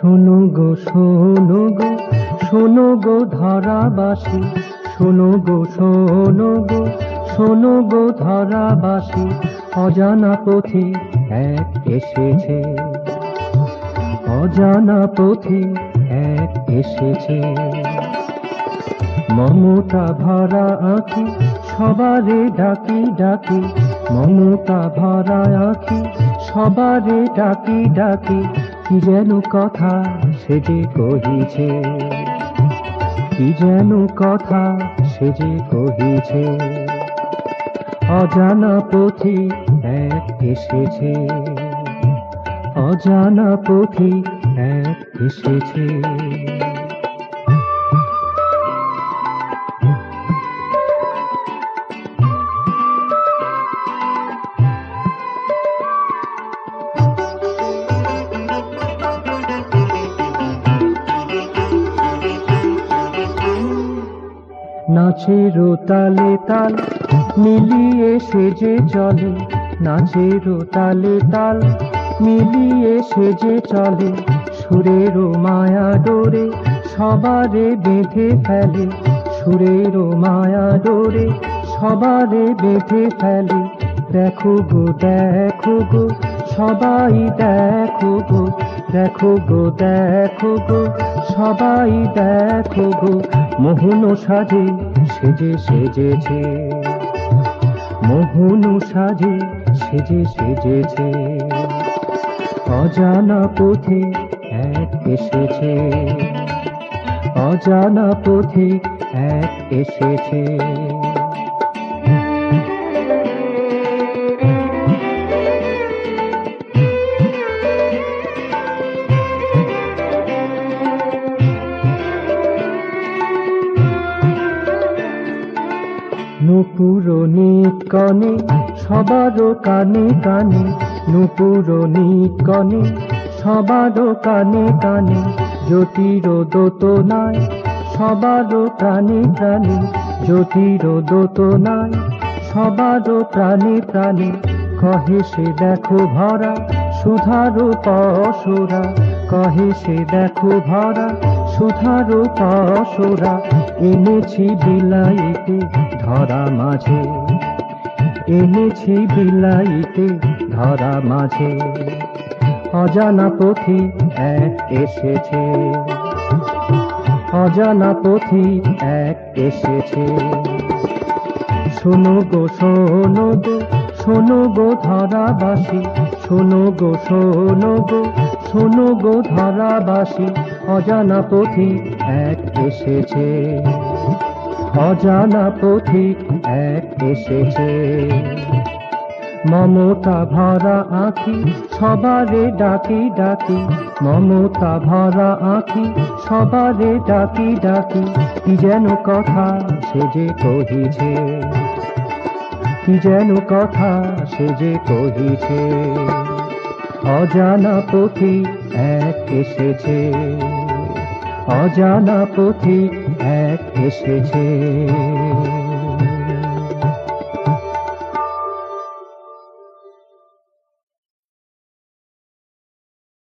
শোনো গো শোনো গো শোনো গো ধরাবাসী, শোনো গো শোনো গো শোনো গো ধরাবাসী, অজানা পথে এক এসেছে, অজানা পথে এক এসেছে। মমতা ভরা আঁখি সবারে ডাকি ডাকি, মমতা ভরা আঁখি সবারে ডাকি ডাকি, কি যেন কথা সেজে কহিছে, কি যেন কথা সেজে কহিছে। অজানা পথে এক এসেছে, অজানা পথে এক এসেছে। নাচের তালে তাল মিলিয়ে সেজে চলে, নাচের তালে তাল মিলিয়ে সেজে চলে, সুরের মায়া ডোরে সবারে বেঁধে ফেলে, সুরের মায়া ডোরে সবারে বেঁধে ফেলে। দেখো গো দেখো গো সবাই দেখো গো, দেখো গো দেখো গো সবাই দেখো গো, মোহন সাজে সেজে সেজেছে, মোহন সাজে সেজে সেজেছে। অজানা পথে এক এসেছে, অজানা পথে এক এসেছে। নূপুর নিত কনে সবার কানে কানে, নূপুর নিত কনে সবার কানে কানে, জ্যোতির দোতনায় সবার প্রাণে প্রাণে, জ্যোতির দোতনায় সবার প্রাণে প্রাণে। কহে সে দেখো ভরা সুধার পসরা, কহে সে দেখো ভরা সুধার পসরা, এনেছি বিলাইতে ধরা মাঝে, এনেছি বিলাইতে ধরা মাঝে। অজানা পথে এক এসেছে, অজানা পথে এক এসেছে। শোনো গো শোনো গো শোনো গো ধরাবাসী, শোনো গো শোনো গো শোনো গো ধরাবাসী, অজানা পথে এক এসেছে, অজানা পথে এক এসেছে। মমতা ভরা আঁখি সবারে ডাকি ডাকি, মমতা ভরা আঁখি সবারে ডাকি ডাকি, কি যেন কথা সেজে কহিছে, কি যেন কথা সেজে কহিছে। অজানা পথে এক এসেছে, অজানা পথে এক এসেছে।